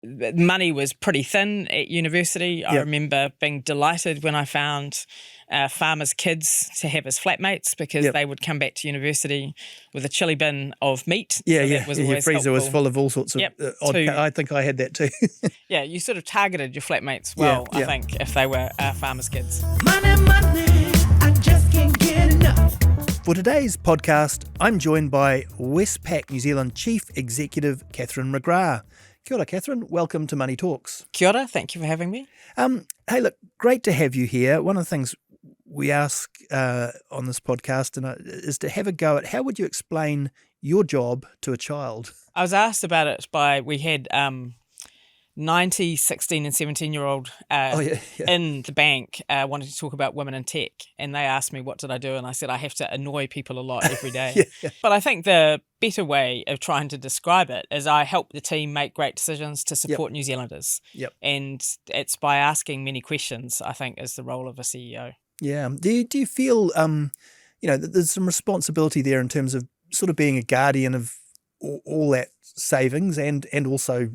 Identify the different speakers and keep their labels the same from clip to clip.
Speaker 1: money was pretty thin at university. I
Speaker 2: Yep.
Speaker 1: remember being delighted when I found farmers' kids to have as flatmates, because
Speaker 2: Yep.
Speaker 1: they would come back to university with a chilli bin of meat.
Speaker 2: Yeah,
Speaker 1: so
Speaker 2: yeah.
Speaker 1: that was
Speaker 2: Your
Speaker 1: always
Speaker 2: freezer was
Speaker 1: helpful.
Speaker 2: full of all sorts of
Speaker 1: Yep.
Speaker 2: odd. I think I had that too.
Speaker 1: Yeah, you sort of targeted your flatmates
Speaker 2: Yeah,
Speaker 1: well,
Speaker 2: yeah.
Speaker 1: I think, if they were farmers' kids.
Speaker 3: Money, money, I just can't get enough.
Speaker 2: For today's podcast, I'm joined by Westpac New Zealand Chief Executive Catherine McGrath. Kia ora, Catherine. Welcome to Money Talks.
Speaker 1: Kia ora, thank you for having me.
Speaker 2: Hey, look, great to have you here. One of the things we ask on this podcast is to have a go at how would you explain your job to a child?
Speaker 1: I was asked about it we had 90, 16 and 17-year-old in the bank wanted to talk about women in tech, and they asked me what did I do, and I said I have to annoy people a lot every day.
Speaker 2: Yeah.
Speaker 1: But I think the better way of trying to describe it is I help the team make great decisions to support New Zealanders.
Speaker 2: Yep.
Speaker 1: And it's by asking many questions, I think, is the role of a CEO.
Speaker 2: Yeah. Do you feel that there's some responsibility there in terms of sort of being a guardian of all that savings and also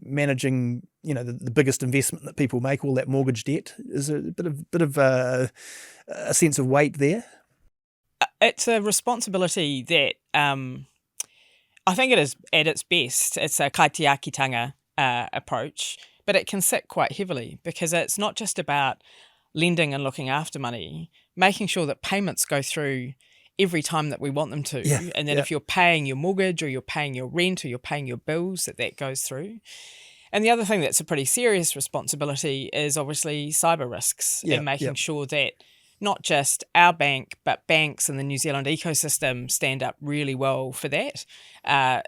Speaker 2: managing the biggest investment that people make, all that mortgage debt? Is there a bit of a sense of weight there?
Speaker 1: It's a responsibility that I think it is at its best. It's a kaitiakitanga approach, but it can sit quite heavily because it's not just about lending and looking after money, making sure that payments go through every time that we want them to.
Speaker 2: Yeah,
Speaker 1: And then
Speaker 2: yeah.
Speaker 1: if you're paying your mortgage or you're paying your rent or you're paying your bills, that goes through. And the other thing that's a pretty serious responsibility is obviously cyber risks and making sure that not just our bank, but banks and the New Zealand ecosystem stand up really well for that,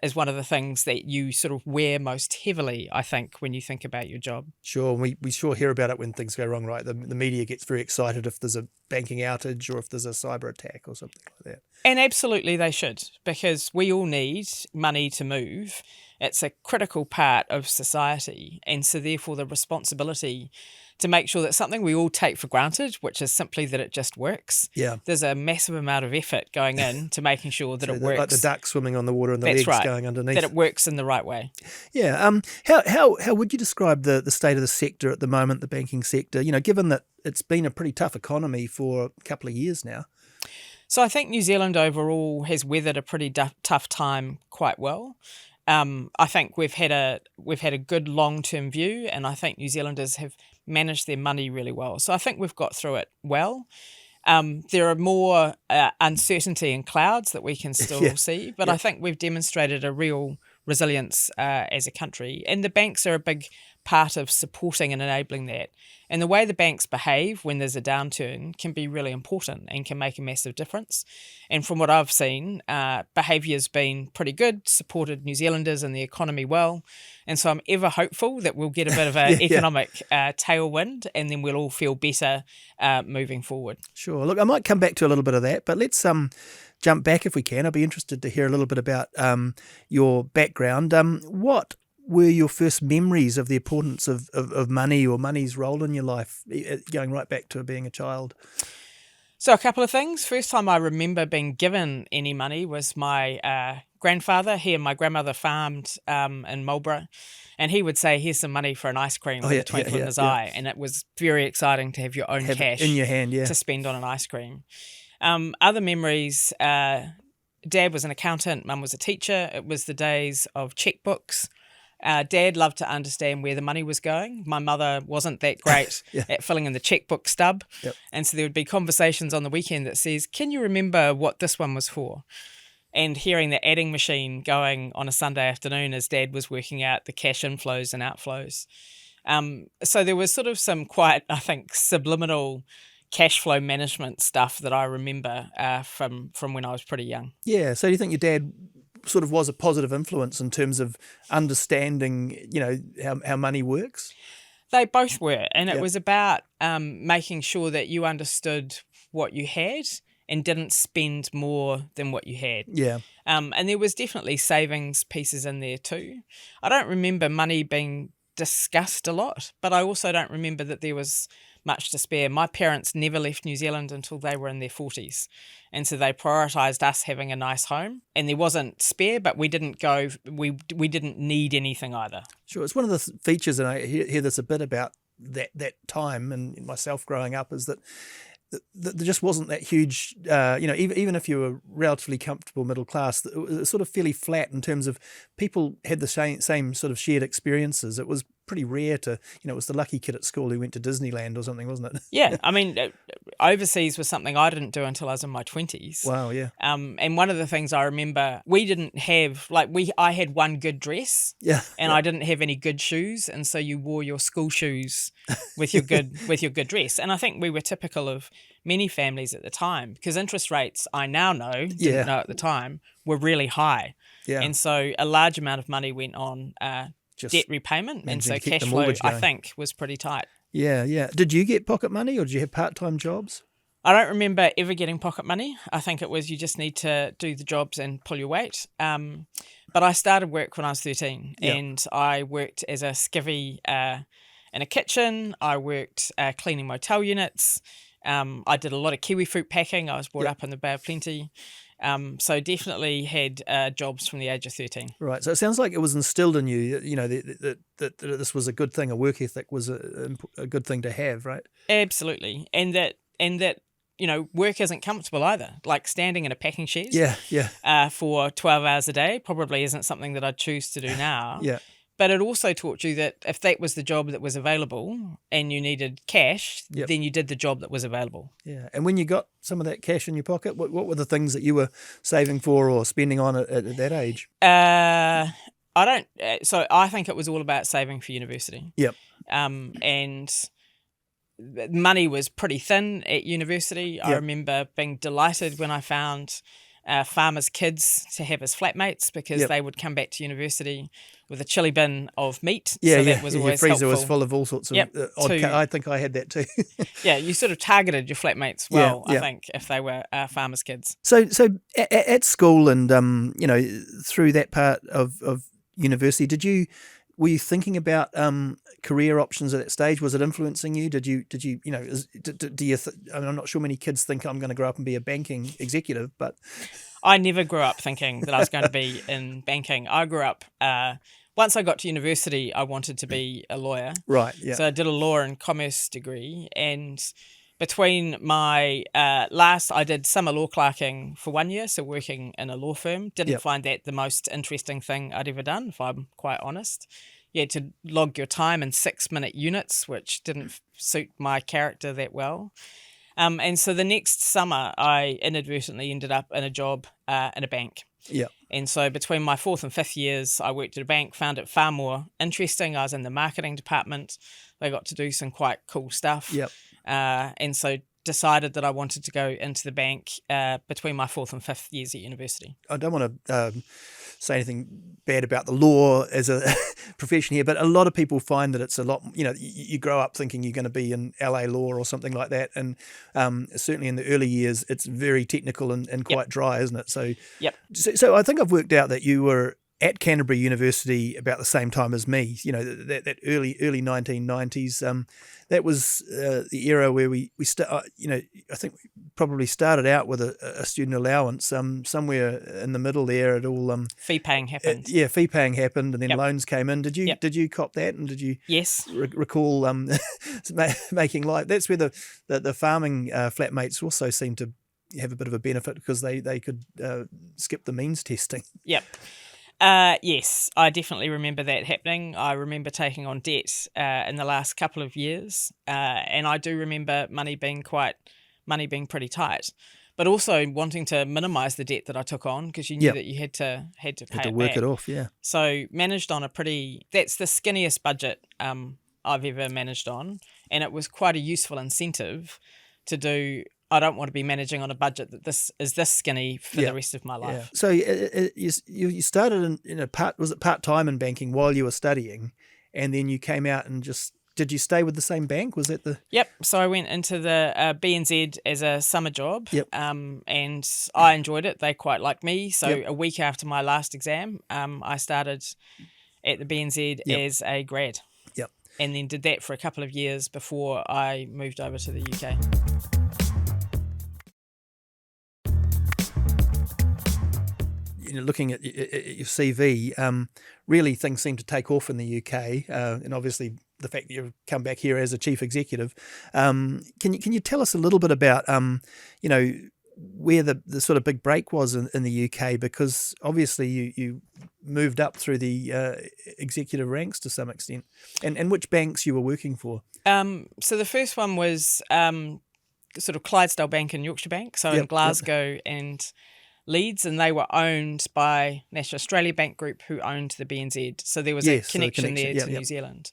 Speaker 1: is one of the things that you sort of wear most heavily, I think, when you think about your job.
Speaker 2: Sure, we sure hear about it when things go wrong, right? The media gets very excited if there's a banking outage or if there's a cyber attack or something like that.
Speaker 1: And absolutely they should, because we all need money to move. It's a critical part of society, and so therefore the responsibility to make sure that something we all take for granted, which is simply that it just works.
Speaker 2: Yeah.
Speaker 1: There's a massive amount of effort going in to making sure that it works.
Speaker 2: Like the duck swimming on the water and the
Speaker 1: That's
Speaker 2: legs
Speaker 1: right,
Speaker 2: going underneath.
Speaker 1: that it works in the right way.
Speaker 2: Yeah. How would you describe the state of the sector at the moment, the banking sector? Given that it's been a pretty tough economy for a couple of years now.
Speaker 1: So I think New Zealand overall has weathered a pretty tough time quite well. I think we've had a good long-term view, and I think New Zealanders have managed their money really well. So I think we've got through it well. There are more uncertainty and clouds that we can still see, but I think we've demonstrated a real resilience as a country, and the banks are a big part of supporting and enabling that. And the way the banks behave when there's a downturn can be really important and can make a massive difference. And from what I've seen, behaviour's been pretty good, supported New Zealanders and the economy well. And so I'm ever hopeful that we'll get a bit of an economic tailwind, and then we'll all feel better moving forward.
Speaker 2: Sure. Look, I might come back to a little bit of that, but let's jump back if we can. I'd be interested to hear a little bit about your background. What were your first memories of the importance of money or money's role in your life, going right back to being a child?
Speaker 1: So a couple of things. First time I remember being given any money was my grandfather. He and my grandmother farmed in Marlborough, and he would say, "Here's some money for an ice cream," with a twinkle in his eye. And it was very exciting to have your own cash
Speaker 2: in your hand,
Speaker 1: to spend on an ice cream. Other memories, Dad was an accountant, Mum was a teacher. It was the days of checkbooks. Dad loved to understand where the money was going. My mother wasn't that great at filling in the checkbook stub.
Speaker 2: Yep.
Speaker 1: And so there would be conversations on the weekend that says, "Can you remember what this one was for?" And hearing the adding machine going on a Sunday afternoon as Dad was working out the cash inflows and outflows. So there was sort of some quite, I think, subliminal cash flow management stuff that I remember from when I was pretty young.
Speaker 2: Yeah. So do you think your dad sort of was a positive influence in terms of understanding, how money works?
Speaker 1: They both were. And it was about making sure that you understood what you had and didn't spend more than what you had.
Speaker 2: Yeah.
Speaker 1: And there was definitely savings pieces in there too. I don't remember money being discussed a lot, but I also don't remember that there was much to spare. My parents never left New Zealand until they were in their 40s. And so they prioritised us having a nice home. And there wasn't spare, but we didn't didn't need anything either.
Speaker 2: Sure. It's one of the features, and I hear this a bit about that time and myself growing up, is that there just wasn't that huge, even if you were relatively comfortable middle class, it was sort of fairly flat in terms of people had the same sort of shared experiences. It was pretty rare to, it was the lucky kid at school who went to Disneyland or something, wasn't it?
Speaker 1: Yeah, I mean, overseas was something I didn't do until I was in my 20s.
Speaker 2: Wow, yeah.
Speaker 1: And one of the things I remember, we didn't have, I had one good dress,
Speaker 2: Yeah,
Speaker 1: and I didn't have any good shoes, and so you wore your school shoes with your good dress. And I think we were typical of many families at the time, because interest rates, I now know, didn't know at the time, were really high.
Speaker 2: Yeah.
Speaker 1: And so a large amount of money went on
Speaker 2: Just
Speaker 1: debt repayment, and so
Speaker 2: managing to keep the
Speaker 1: cash flow,
Speaker 2: mortgage
Speaker 1: I
Speaker 2: going.
Speaker 1: think, was pretty tight.
Speaker 2: Yeah, yeah. Did you get pocket money, or did you have part-time jobs?
Speaker 1: I don't remember ever getting pocket money. I think it was you just need to do the jobs and pull your weight. But I started work when I was 13, and I worked as a skivvy in a kitchen. I worked cleaning motel units. I did a lot of kiwi fruit packing. I was brought up in the Bay of Plenty. So definitely had jobs from the age of 13.
Speaker 2: Right. So it sounds like it was instilled in you, that this was a good thing. A work ethic was a good thing to have, right?
Speaker 1: Absolutely. And that work isn't comfortable either. Like standing in a packing shed for 12 hours a day probably isn't something that I'd choose to do now.
Speaker 2: Yeah.
Speaker 1: But it also taught you that if that was the job that was available and you needed cash, then you did the job that was available.
Speaker 2: Yeah. And when you got some of that cash in your pocket, what were the things that you were saving for or spending on at that age?
Speaker 1: So I think it was all about saving for university.
Speaker 2: Yep.
Speaker 1: And money was pretty thin at university. I remember being delighted when I found farmers' kids to have as flatmates, because they would come back to university with a chili bin of meat.
Speaker 2: Yeah,
Speaker 1: so that was always
Speaker 2: your freezer
Speaker 1: helpful.
Speaker 2: was full of all sorts of odd. I think I had that too.
Speaker 1: Yeah, you sort of targeted your flatmates well, I think, if they were farmers' kids.
Speaker 2: So at school and through that part of university, were you thinking about career options at that stage? Was it influencing you? Do you I'm not sure many kids think I'm going to grow up and be a banking executive, but
Speaker 1: I never grew up thinking that I was going to be in banking. I grew up, once I got to university, I wanted to be a lawyer.
Speaker 2: Right, yeah.
Speaker 1: So I did a law and commerce degree, and between my I did summer law clerking for 1 year, so working in a law firm. Didn't find that the most interesting thing I'd ever done, if I'm quite honest. You had to log your time in 6-minute units, which didn't suit my character that well. And so the next summer, I inadvertently ended up in a job in a bank.
Speaker 2: Yeah.
Speaker 1: And so between my 4th and 5th years, I worked at a bank, found it far more interesting. I was in the marketing department. They got to do some quite cool stuff.
Speaker 2: Yep.
Speaker 1: And so decided that I wanted to go into the bank between my 4th and 5th years at university.
Speaker 2: I don't want to say anything bad about the law as a profession here, but a lot of people find that it's a lot, you grow up thinking you're going to be in LA law or something like that. And certainly in the early years, it's very technical and quite dry, isn't it? So, so I think I've worked out that you were at Canterbury University about the same time as me, that early 1990s. That was the era where we I think we probably started out with a student allowance. Somewhere in the middle there, it all
Speaker 1: fee paying happened.
Speaker 2: Fee paying happened, and then loans came in. Did you cop that, and did you recall making life? That's where the farming flatmates also seem to have a bit of a benefit, because they could skip the means testing.
Speaker 1: Yep. Yes, I definitely remember that happening. I remember taking on debt in the last couple of years, and I do remember money being pretty tight, but also wanting to minimise the debt that I took on, because you knew that you had to pay
Speaker 2: had to work it off. Yeah.
Speaker 1: So managed on that's the skinniest budget I've ever managed on, and it was quite a useful incentive to do. I don't want to be managing on a budget that this skinny for the rest of my life.
Speaker 2: Yeah. So you started in was it part-time in banking while you were studying, and then you came out and did you stay with the same bank? Was that the...
Speaker 1: Yep. So I went into the BNZ as a summer job,
Speaker 2: Yep.
Speaker 1: And I enjoyed it. They quite liked me. So a week after my last exam, I started at the BNZ as a grad. and then did that for a couple of years before I moved over to the UK.
Speaker 2: Looking at your CV, really things seem to take off in the UK, and obviously the fact that you've come back here as a chief executive. Can you tell us a little bit about where the sort of big break was in the UK? Because obviously you moved up through the executive ranks to some extent, and which banks you were working for.
Speaker 1: So the first one was sort of Clydesdale Bank and Yorkshire Bank, so in
Speaker 2: Yep.
Speaker 1: Glasgow and Leeds, and they were owned by National Australia Bank Group, who owned the BNZ. So there was
Speaker 2: Yes,
Speaker 1: a
Speaker 2: so the
Speaker 1: connection there
Speaker 2: connection.
Speaker 1: to
Speaker 2: Yep.
Speaker 1: New Zealand.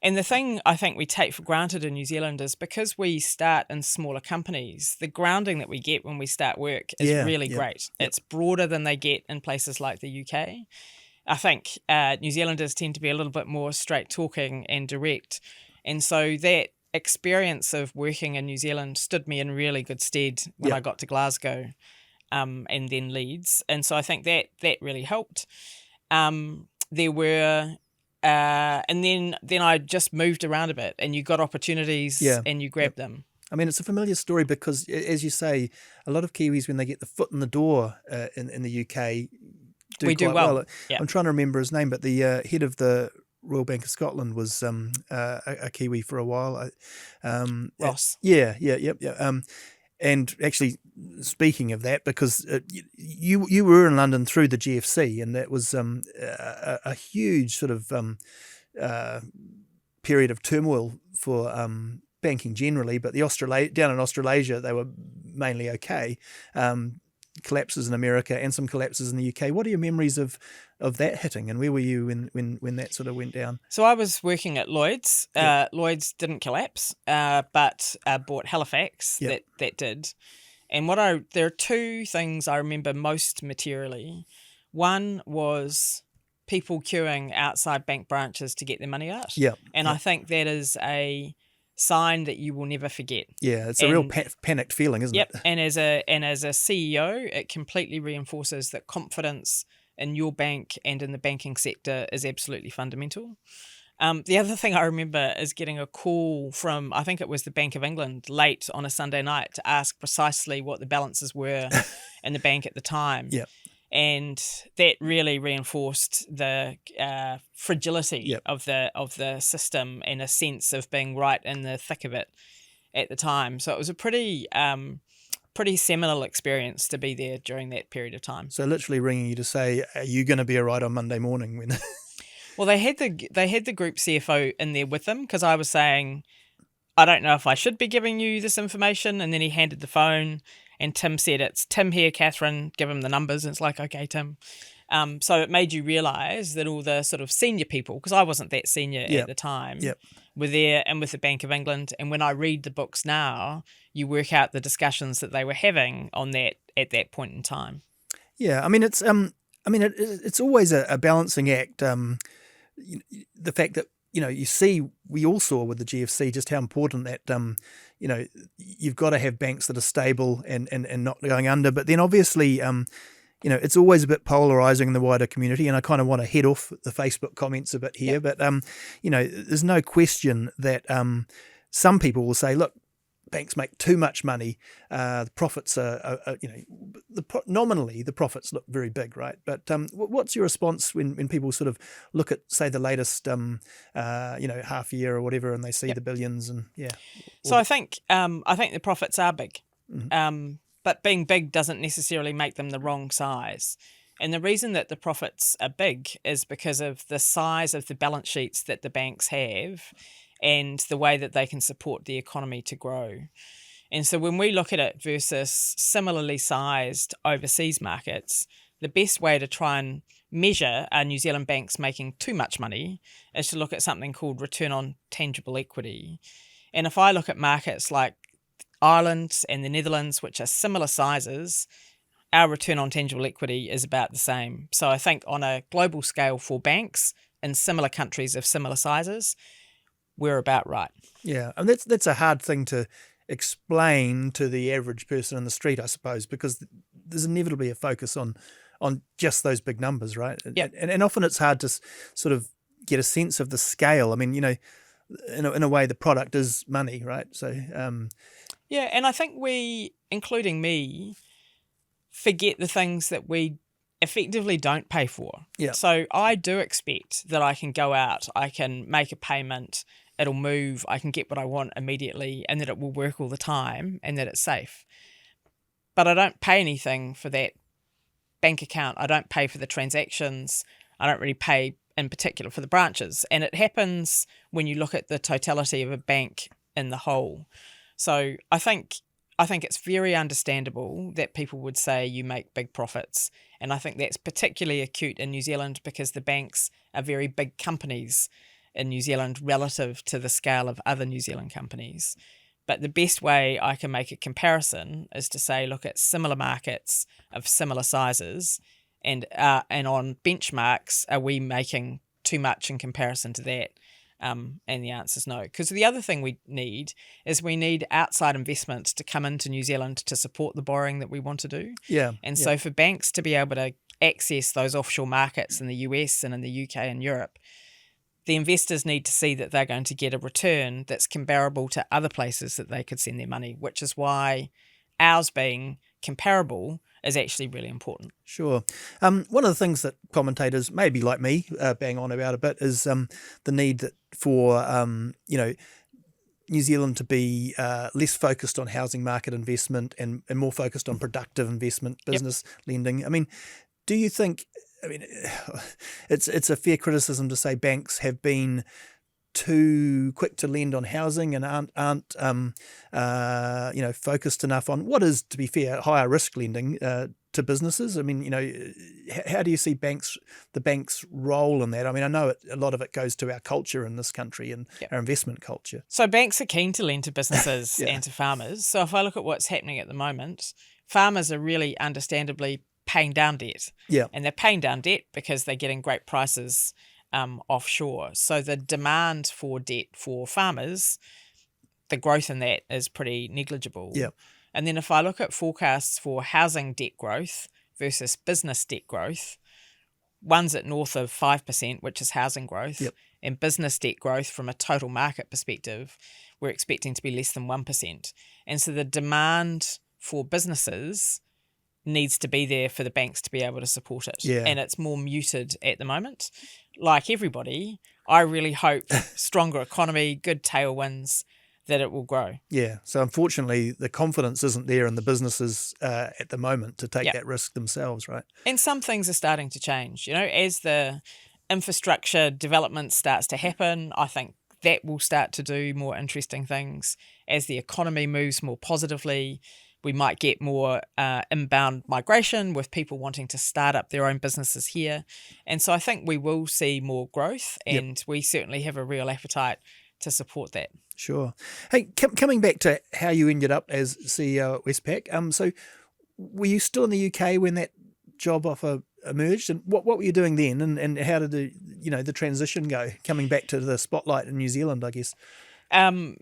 Speaker 1: And the thing I think we take for granted in New Zealand is because we start in smaller companies, the grounding that we get when we start work is
Speaker 2: Yeah,
Speaker 1: really
Speaker 2: yep,
Speaker 1: great.
Speaker 2: yep.
Speaker 1: It's broader than they get in places like the UK. I think New Zealanders tend to be a little bit more straight talking and direct. And so that experience of working in New Zealand stood me in really good stead when
Speaker 2: Yep.
Speaker 1: I got to Glasgow and then Leeds. And so I think that really helped. There were... and then I just moved around a bit, and you got opportunities
Speaker 2: Yeah,
Speaker 1: and you grabbed them.
Speaker 2: I mean, it's a familiar story because, as you say, a lot of Kiwis, when they get the foot in the door in the UK,
Speaker 1: We do
Speaker 2: quite
Speaker 1: well. Yeah.
Speaker 2: I'm trying to remember his name, but the head of the Royal Bank of Scotland was a Kiwi for a while.
Speaker 1: Ross.
Speaker 2: Yeah. And actually, speaking of that, because you were in London through the GFC, and that was a huge sort of period of turmoil for banking generally, but down in Australasia, they were mainly okay. Collapses in America and some collapses in the UK. What are your memories of that hitting, and where were you when that sort of went down?
Speaker 1: So I was working at Lloyd's.
Speaker 2: Yep.
Speaker 1: Lloyd's didn't collapse, but bought Halifax.
Speaker 2: Yep.
Speaker 1: That did. And there are two things I remember most materially. One was people queuing outside bank branches to get their money out.
Speaker 2: Yeah,
Speaker 1: And I think that is a sign that you will never forget.
Speaker 2: Yeah, it's a real panicked feeling, isn't
Speaker 1: Yep.
Speaker 2: it?
Speaker 1: And as a CEO, it completely reinforces that confidence in your bank and in the banking sector is absolutely fundamental. The other thing I remember is getting a call from, I think it was the Bank of England, late on a Sunday night to ask precisely what the balances were in the bank at the time.
Speaker 2: Yep.
Speaker 1: And that really reinforced the fragility
Speaker 2: Yep.
Speaker 1: of the system and a sense of being right in the thick of it at the time. So it was a pretty seminal experience to be there during that period of time.
Speaker 2: So literally ringing you to say, "Are you going to be all right on Monday morning?" When
Speaker 1: Well, they had the group CFO in there with them, because I was saying, I don't know if I should be giving you this information, and then he handed the phone, and Tim said, "It's Tim here, Catherine." Give him the numbers, and it's like, okay, Tim. So it made you realise that all the sort of senior people, because I wasn't that senior
Speaker 2: Yep.
Speaker 1: at the time,
Speaker 2: Yep.
Speaker 1: were there, and with the Bank of England. And when I read the books now, you work out the discussions that they were having on that at that point in time.
Speaker 2: Yeah, I mean it's always a balancing act. The fact that we all saw with the GFC just how important that you've got to have banks that are stable and not going under. But then obviously it's always a bit polarizing in the wider community, and I kind of want to head off the Facebook comments a bit here.
Speaker 1: Yep.
Speaker 2: But there's no question that some people will say, look, banks make too much money. The profits are nominally the profits look very big, right? But what's your response when people sort of look at, say, the latest half year or whatever, and they see
Speaker 1: Yep.
Speaker 2: the billions and
Speaker 1: So I think the profits are big,
Speaker 2: Mhm.
Speaker 1: but being big doesn't necessarily make them the wrong size. And the reason that the profits are big is because of the size of the balance sheets that the banks have, and the way that they can support the economy to grow. And so when we look at it versus similarly sized overseas markets, the best way to try and measure are New Zealand banks making too much money is to look at something called return on tangible equity. And if I look at markets like Ireland and the Netherlands, which are similar sizes, our return on tangible equity is about the same. So I think on a global scale for banks in similar countries of similar sizes, we're about right.
Speaker 2: Yeah, and that's a hard thing to explain to the average person in the street, I suppose, because there's inevitably a focus on just those big numbers, right?
Speaker 1: Yeah.
Speaker 2: And often it's hard to sort of get a sense of the scale. I mean, in a way, the product is money, right? So,
Speaker 1: Yeah, and I think we, including me, forget the things that we effectively don't pay for.
Speaker 2: Yeah.
Speaker 1: So I do expect that I can go out, I can make a payment, it'll move, I can get what I want immediately, and that it will work all the time and that it's safe. But I don't pay anything for that bank account. I don't pay for the transactions. I don't really pay in particular for the branches. And it happens when you look at the totality of a bank in the whole. So I think it's very understandable that people would say you make big profits. And I think that's particularly acute in New Zealand because the banks are very big companies in New Zealand relative to the scale of other New Zealand companies. But the best way I can make a comparison is to say, look at similar markets of similar sizes and on benchmarks, are we making too much in comparison to that? And the answer is no. Because the other thing we need outside investments to come into New Zealand to support the borrowing that we want to do.
Speaker 2: yeah.
Speaker 1: And
Speaker 2: yeah.
Speaker 1: so for banks to be able to access those offshore markets in the US and in the UK and Europe, the investors need to see that they're going to get a return that's comparable to other places that they could send their money, which is why ours being comparable is actually really important.
Speaker 2: Sure. One of the things that commentators, maybe like me, bang on about a bit is the need for New Zealand to be less focused on housing market investment and more focused on productive investment, business lending. I mean, do you think? I mean, it's a fair criticism to say banks have been too quick to lend on housing and aren't focused enough on what is, to be fair, higher risk lending to businesses. I mean, how do you see the bank's role in that? I mean, I know a lot of it goes to our culture in this country and our investment culture.
Speaker 1: So banks are keen to lend to businesses and to farmers. So if I look at what's happening at the moment, farmers are really understandably paying down debt.
Speaker 2: Yeah.
Speaker 1: And they're paying down debt because they're getting great prices offshore. So the demand for debt for farmers, the growth in that is pretty negligible.
Speaker 2: Yeah.
Speaker 1: And then if I look at forecasts for housing debt growth versus business debt growth, one's at north of 5%, which is housing growth,
Speaker 2: Yep.
Speaker 1: and business debt growth from a total market perspective, we're expecting to be less than 1%. And so the demand for businesses needs to be there for the banks to be able to support it.
Speaker 2: Yeah.
Speaker 1: And it's more muted at the moment. Like everybody, I really hope stronger economy, good tailwinds, that it will grow.
Speaker 2: Yeah. So unfortunately, the confidence isn't there in the businesses at the moment to take that risk themselves, right?
Speaker 1: And some things are starting to change. As the infrastructure development starts to happen, I think that will start to do more interesting things. As the economy moves more positively, we might get more inbound migration with people wanting to start up their own businesses here. And so I think we will see more growth, and we certainly have a real appetite to support that.
Speaker 2: Sure. Hey, coming back to how you ended up as CEO at Westpac, so were you still in the UK when that job offer emerged, and what were you doing then, and how did the transition go, coming back to the spotlight in New Zealand, I guess?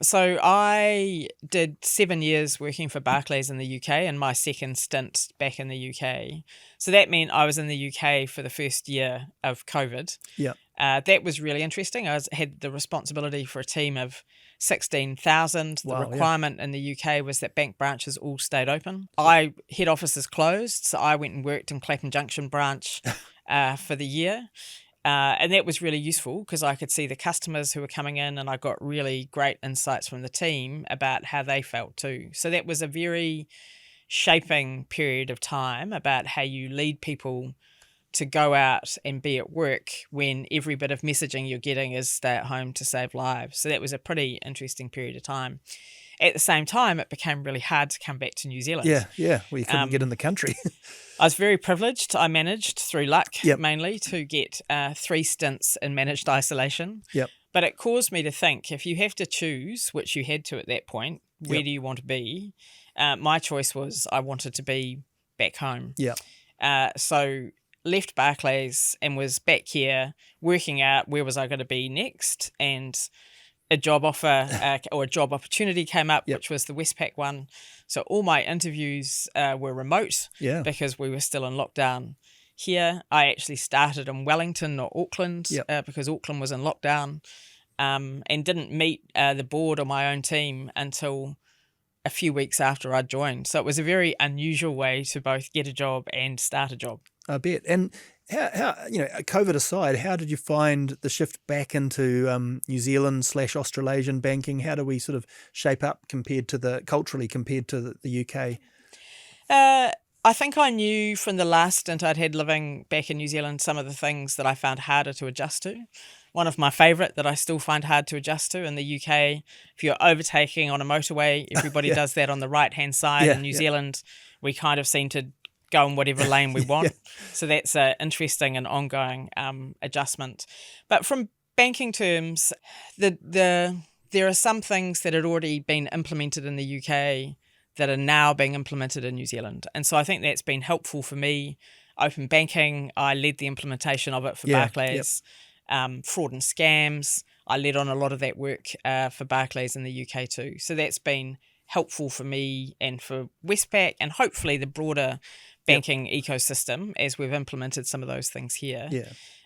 Speaker 1: So I did 7 years working for Barclays in the UK, and my second stint back in the UK. So that meant I was in the UK for the first year of COVID.
Speaker 2: Yeah.
Speaker 1: That was really interesting. I had the responsibility for a team of 16,000. The requirement in the UK was that bank branches all stayed open. Head offices closed, so I went and worked in Clapham Junction branch for the year. And that was really useful because I could see the customers who were coming in, and I got really great insights from the team about how they felt too. So that was a very shaping period of time about how you lead people to go out and be at work when every bit of messaging you're getting is stay at home to save lives. So that was a pretty interesting period of time. At the same time, it became really hard to come back to New Zealand.
Speaker 2: Yeah. Well, you couldn't get in the country.
Speaker 1: I was very privileged. I managed, through luck mainly, to get 3 stints in managed isolation.
Speaker 2: Yep.
Speaker 1: But it caused me to think, if you have to choose, which you had to at that point, where do you want to be? My choice was I wanted to be back home.
Speaker 2: Yeah.
Speaker 1: So left Barclays and was back here working out where was I going to be next, and a job offer or a job opportunity came up, which was the Westpac one. So all my interviews were remote because we were still in lockdown here. I actually started in Wellington or Auckland because Auckland was in lockdown. and didn't meet the board or my own team until a few weeks after I'd joined. So it was a very unusual way to both get a job and start a job.
Speaker 2: I bet. And how COVID aside, how did you find the shift back into New Zealand / Australasian banking? How do we sort of shape up culturally compared to the UK?
Speaker 1: I think I knew from the last stint I'd had living back in New Zealand some of the things that I found harder to adjust to. One of my favourite that I still find hard to adjust to in the UK, if you're overtaking on a motorway, everybody does that on the right-hand side. In New Zealand, we kind of seem to go in whatever lane we want. So that's an interesting and ongoing adjustment. But from banking terms, there are some things that had already been implemented in the UK that are now being implemented in New Zealand. And so I think that's been helpful for me. Open banking, I led the implementation of it for Barclays. Fraud and scams, I led on a lot of that work for Barclays in the UK too. So that's been helpful for me and for Westpac and hopefully the broader banking ecosystem as we've implemented some of those things here.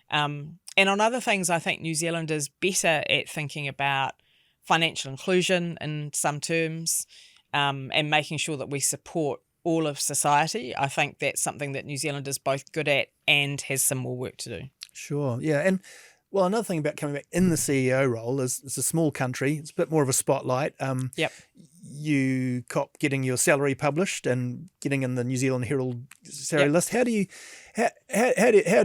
Speaker 1: And on other things, I think New Zealand is better at thinking about financial inclusion in some terms, and making sure that we support all of society. I think that's something that New Zealand is both good at and has some more work to do.
Speaker 2: Sure, yeah. And well, another thing about coming back in the CEO role is it's a small country. It's a bit more of a spotlight. You cop getting your salary published and getting in the New Zealand Herald salary list. How did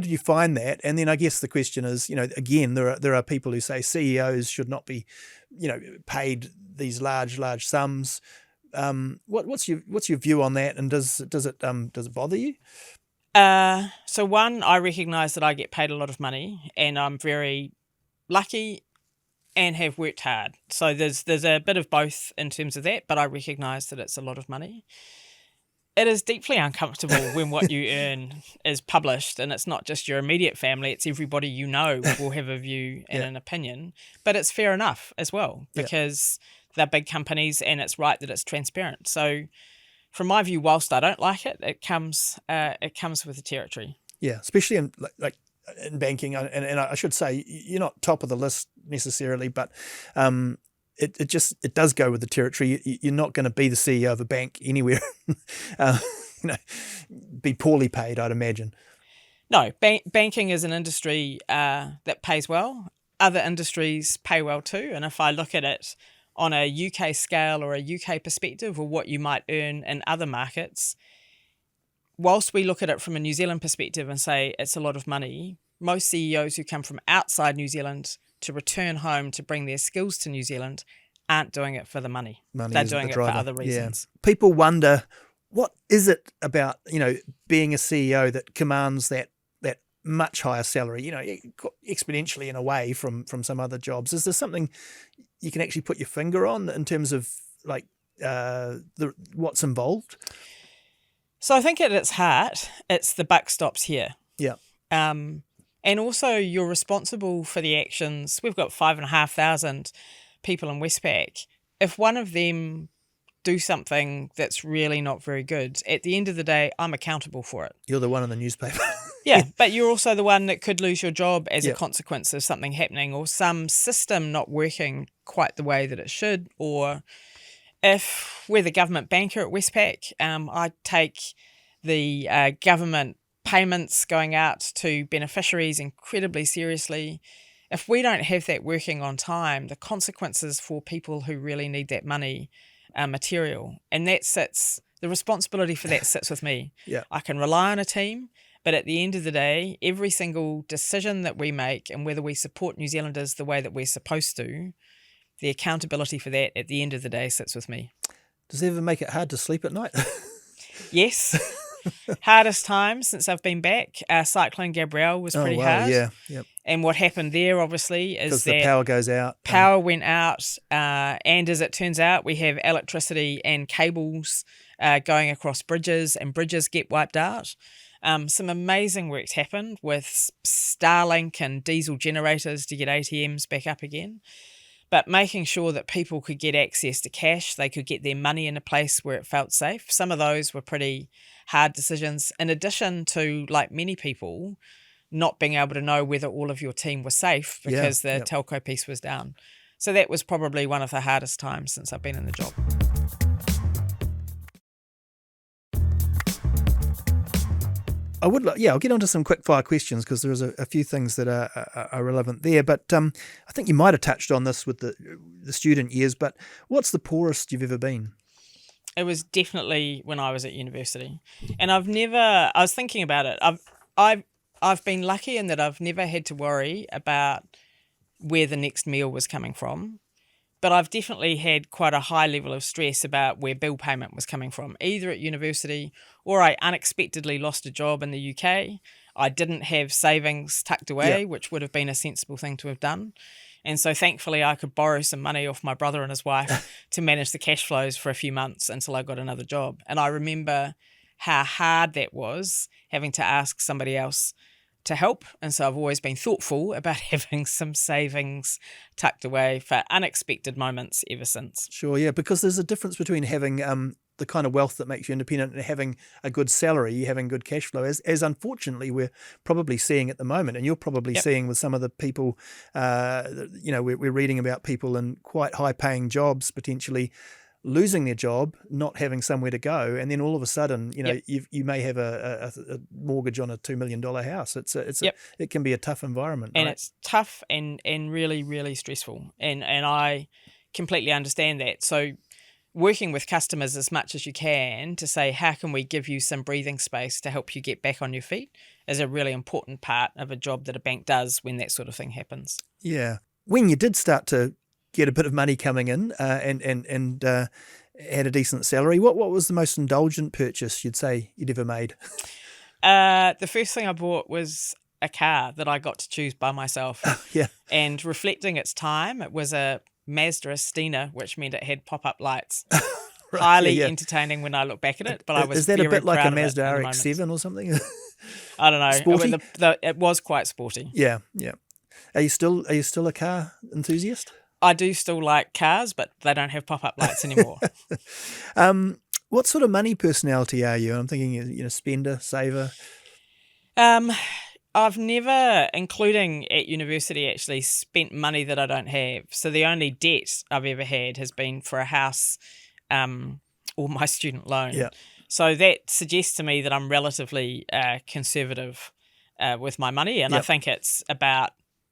Speaker 2: you find that? And then I guess the question is, again, there are people who say CEOs should not be, paid these large sums. What's your view on that? And does it bother you?
Speaker 1: So one, I recognise that I get paid a lot of money, and I'm very lucky and have worked hard. So there's a bit of both in terms of that, but I recognise that it's a lot of money. It is deeply uncomfortable when what you earn is published, and it's not just your immediate family, it's everybody you know will have a view and an opinion. But it's fair enough as well, because they're big companies and it's right that it's transparent. So from my view, whilst I don't like it, it comes with the territory. Yeah,
Speaker 2: especially in like in banking, and I should say you're not top of the list necessarily, but it does go with the territory. You're not going to be the CEO of a bank anywhere, be poorly paid, I'd imagine.
Speaker 1: No, banking is an industry that pays well. Other industries pay well too, and if I look at it on a UK scale or a UK perspective, or what you might earn in other markets, whilst we look at it from a New Zealand perspective and say it's a lot of money, most CEOs who come from outside New Zealand to return home to bring their skills to New Zealand aren't doing it for the money. They're doing it for other reasons.
Speaker 2: Yeah. People wonder, what is it about, being a CEO that commands that much higher salary, exponentially in a way from some other jobs? Is there something you can actually put your finger on in terms of like what's involved?
Speaker 1: So I think at its heart, it's the buck stops here.
Speaker 2: Yeah.
Speaker 1: And also you're responsible for the actions. We've got 5,500 people in Westpac. If one of them do something that's really not very good, at the end of the day, I'm accountable for it.
Speaker 2: You're the one in the newspaper.
Speaker 1: Yeah, but you're also the one that could lose your job as a consequence of something happening or some system not working quite the way that it should. Or if we're the government banker at Westpac, I take the government payments going out to beneficiaries incredibly seriously. If we don't have that working on time, the consequences for people who really need that money are material. And the responsibility for that sits with me.
Speaker 2: Yeah.
Speaker 1: I can rely on a team, but at the end of the day, every single decision that we make and whether we support New Zealanders the way that we're supposed to, the accountability for that at the end of the day sits with me.
Speaker 2: Does it ever make it hard to sleep at night?
Speaker 1: Yes. Hardest time since I've been back. Cyclone Gabrielle was pretty hard.
Speaker 2: Yeah. Yep.
Speaker 1: And what happened there, obviously, is that
Speaker 2: the power goes out.
Speaker 1: Power went out, and as it turns out, we have electricity and cables going across bridges, and bridges get wiped out. Some amazing work's happened with Starlink and diesel generators to get ATMs back up again. But making sure that people could get access to cash, they could get their money in a place where it felt safe. Some of those were pretty hard decisions. In addition to, like many people, not being able to know whether all of your team was safe because the telco piece was down. So that was probably one of the hardest times since I've been in the job.
Speaker 2: I'll get onto some quick fire questions because there's a few things that are relevant there. But I think you might have touched on this with the student years. But what's the poorest you've ever been?
Speaker 1: It was definitely when I was at university, and I was thinking about it. I've been lucky in that I've never had to worry about where the next meal was coming from. But I've definitely had quite a high level of stress about where bill payment was coming from, either at university or I unexpectedly lost a job in the UK. I didn't have savings tucked away, which would have been a sensible thing to have done. And so thankfully I could borrow some money off my brother and his wife to manage the cash flows for a few months until I got another job. And I remember how hard that was, having to ask somebody else to help. And so I've always been thoughtful about having some savings tucked away for unexpected moments ever since.
Speaker 2: Sure, yeah, because there's a difference between having the kind of wealth that makes you independent and having a good salary, having good cash flow, as unfortunately we're probably seeing at the moment. And you're probably seeing with some of the people, we're reading about people in quite high paying jobs potentially losing their job, not having somewhere to go, and then all of a sudden, you may have a mortgage on a $2 million house. It can be a tough environment,
Speaker 1: and
Speaker 2: right?
Speaker 1: it's tough and really, really stressful, and I completely understand that. So working with customers as much as you can to say, how can we give you some breathing space to help you get back on your feet, is a really important part of a job that a bank does when that sort of thing happens.
Speaker 2: Yeah. When you did start to get a bit of money coming in and had a decent salary, what was the most indulgent purchase you'd say you'd ever made?
Speaker 1: The first thing I bought was a car that I got to choose by myself.
Speaker 2: Yeah.
Speaker 1: And reflecting its time, it was a Mazda Estina, which meant it had pop-up lights.
Speaker 2: Right,
Speaker 1: highly entertaining when I look back at it, but I was
Speaker 2: Is that
Speaker 1: very
Speaker 2: a bit like a
Speaker 1: proud of it
Speaker 2: Mazda
Speaker 1: in the
Speaker 2: RX-7 or something?
Speaker 1: I don't know.
Speaker 2: Sporty?
Speaker 1: It was quite sporty.
Speaker 2: Yeah. Are you still a car enthusiast?
Speaker 1: I do still like cars, but they don't have pop-up lights anymore.
Speaker 2: What sort of money personality are you? I'm thinking, spender, saver.
Speaker 1: I've never, including at university, actually spent money that I don't have. So the only debt I've ever had has been for a house or my student loan.
Speaker 2: Yeah.
Speaker 1: So that suggests to me that I'm relatively conservative with my money. And I think it's about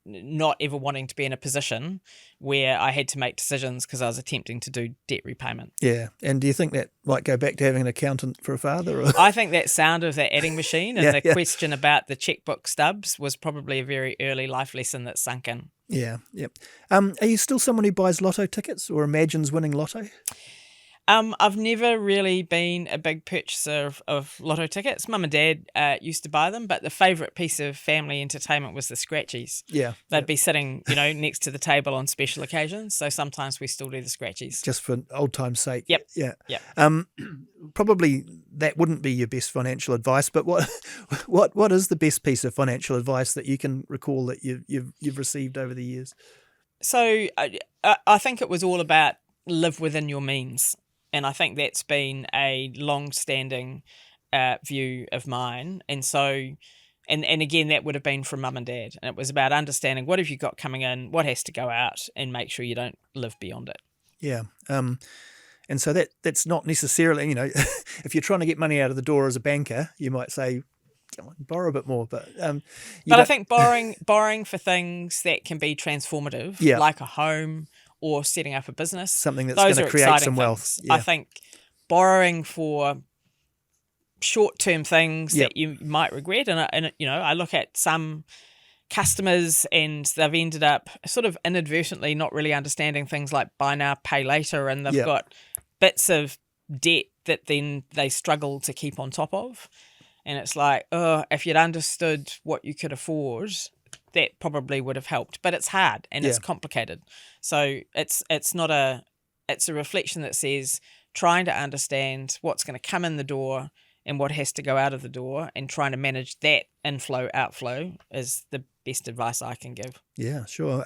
Speaker 1: not ever wanting to be in a position where I had to make decisions because I was attempting to do debt repayment.
Speaker 2: Yeah. And do you think that might go back to having an accountant for a father? Or?
Speaker 1: I think that sound of that adding machine and the question about the checkbook stubs was probably a very early life lesson that sunk in.
Speaker 2: Yeah. Are you still someone who buys lotto tickets or imagines winning lotto?
Speaker 1: I've never really been a big purchaser of lotto tickets. Mum and Dad used to buy them, but the favourite piece of family entertainment was the scratchies.
Speaker 2: Yeah.
Speaker 1: They'd be sitting, next to the table on special occasions, so sometimes we still do the scratchies.
Speaker 2: Just for old time's sake.
Speaker 1: Yep.
Speaker 2: Yeah.
Speaker 1: Yep.
Speaker 2: Probably that wouldn't be your best financial advice, but what is the best piece of financial advice that you can recall that you've received over the years?
Speaker 1: So I think it was all about live within your means. And I think that's been a long-standing view of mine. And so, and again, that would have been from Mum and Dad. And it was about understanding what have you got coming in, what has to go out, and make sure you don't live beyond it.
Speaker 2: Yeah. And so that's not necessarily, if you're trying to get money out of the door as a banker, you might say, come on, borrow a bit more. But
Speaker 1: I think borrowing for things that can be transformative, like a home, or setting up a business.
Speaker 2: Something that's going to create some wealth.
Speaker 1: Yeah. I think borrowing for short-term things that you might regret. And I look at some customers and they've ended up sort of inadvertently not really understanding things like buy now, pay later. And they've got bits of debt that then they struggle to keep on top of. And it's like, if you'd understood what you could afford, that probably would have helped, but it's hard and it's complicated. So it's a reflection that says trying to understand what's going to come in the door and what has to go out of the door, and trying to manage that inflow outflow is the best advice I can give.
Speaker 2: Yeah, sure.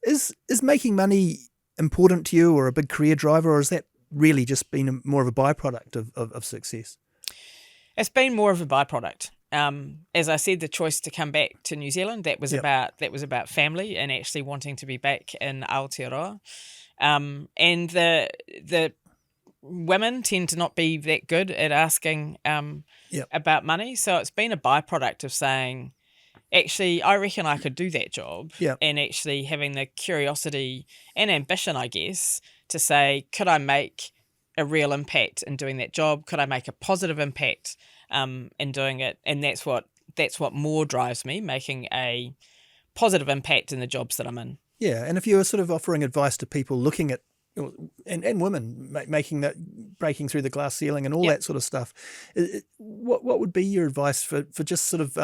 Speaker 2: Is making money important to you or a big career driver, or has that really just been more of a byproduct of success?
Speaker 1: It's been more of a byproduct. as I said, the choice to come back to New Zealand, that was about family and actually wanting to be back in Aotearoa. And the women tend to not be that good at asking about money. So it's been a byproduct of saying, actually, I reckon I could do that job.
Speaker 2: Yep.
Speaker 1: And actually having the curiosity and ambition, I guess, to say, could I make a real impact in doing that job? Could I make a positive impact in doing it? And that's what more drives me, making a positive impact in the jobs that I'm in.
Speaker 2: Yeah, and if you were sort of offering advice to people looking at, and women making that, breaking through the glass ceiling and all that sort of stuff, what would be your advice for just sort of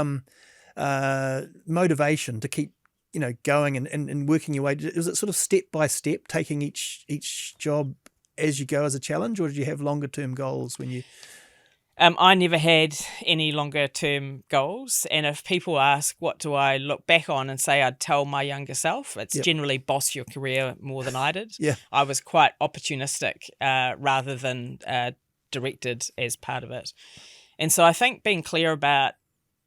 Speaker 2: motivation to keep going and working your way? Is it sort of step by step, taking each job as you go as a challenge, or did you have longer term goals when you?
Speaker 1: I never had any longer term goals. And if people ask, what do I look back on and say I'd tell my younger self, it's generally boss your career more than I did.
Speaker 2: Yeah.
Speaker 1: I was quite opportunistic rather than directed as part of it. And so I think being clear about,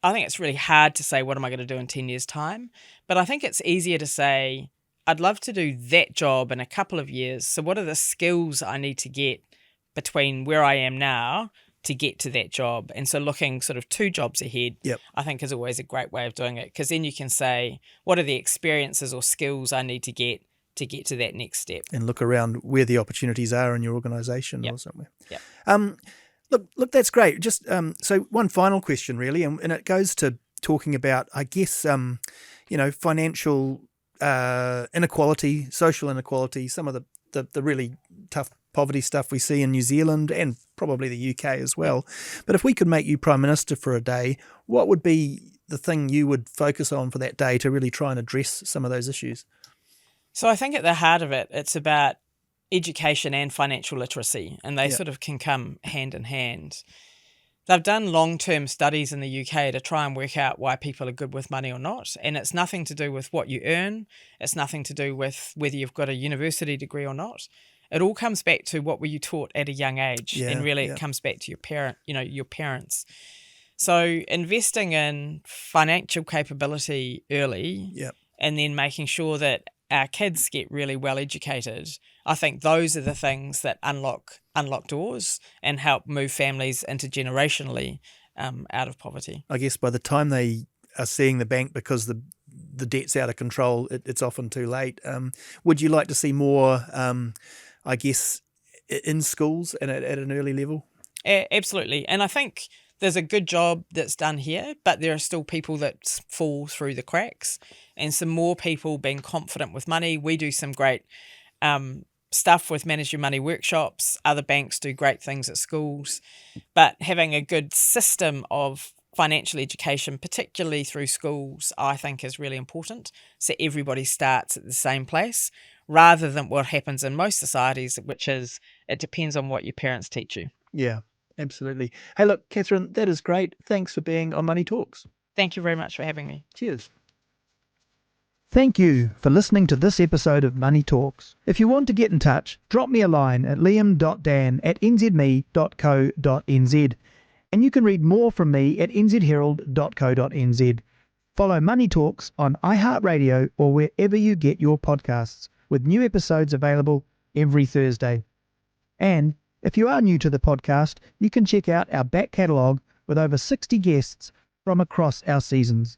Speaker 1: I think it's really hard to say, what am I going to do in 10 years' time? But I think it's easier to say, I'd love to do that job in a couple of years. So what are the skills I need to get between where I am now to get to that job? And so looking sort of 2 jobs ahead, I think is always a great way of doing it, because then you can say, what are the experiences or skills I need to get to that next step?
Speaker 2: And look around where the opportunities are in your organisation or somewhere.
Speaker 1: Yeah.
Speaker 2: Look, that's great. Just so one final question, really, and it goes to talking about, I guess, financial inequality, social inequality, some of the really tough poverty stuff we see in New Zealand and probably the UK as well. But if we could make you Prime Minister for a day, what would be the thing you would focus on for that day to really try and address some of those issues?
Speaker 1: So I think at the heart of it, it's about education and financial literacy, and they sort of can come hand in hand. They've done long-term studies in the UK to try and work out why people are good with money or not, and it's nothing to do with what you earn. It's nothing to do with whether you've got a university degree or not. It all comes back to what were you taught at a young age, and really it comes back to your parents. So investing in financial capability early, and then making sure that our kids get really well educated, I think those are the things that unlock doors and help move families intergenerationally out of poverty.
Speaker 2: I guess by the time they are seeing the bank because the debt's out of control, it's often too late. Would you like to see more, I guess, in schools and at an early level?
Speaker 1: Absolutely. And I think there's a good job that's done here, but there are still people that fall through the cracks, and some more people being confident with money. We do some great stuff with Manage Your Money workshops. Other banks do great things at schools, but having a good system of financial education, particularly through schools, I think is really important. So everybody starts at the same place, rather than what happens in most societies, which is it depends on what your parents teach you.
Speaker 2: Yeah, absolutely. Hey, look, Catherine, that is great. Thanks for being on Money Talks.
Speaker 1: Thank you very much for having me.
Speaker 2: Cheers. Thank you for listening to this episode of Money Talks. If you want to get in touch, drop me a line at liam.dan@nzme.co.nz, and you can read more from me at nzherald.co.nz. Follow Money Talks on iHeartRadio or wherever you get your podcasts, with new episodes available every Thursday. And if you are new to the podcast, you can check out our back catalogue with over 60 guests from across our seasons.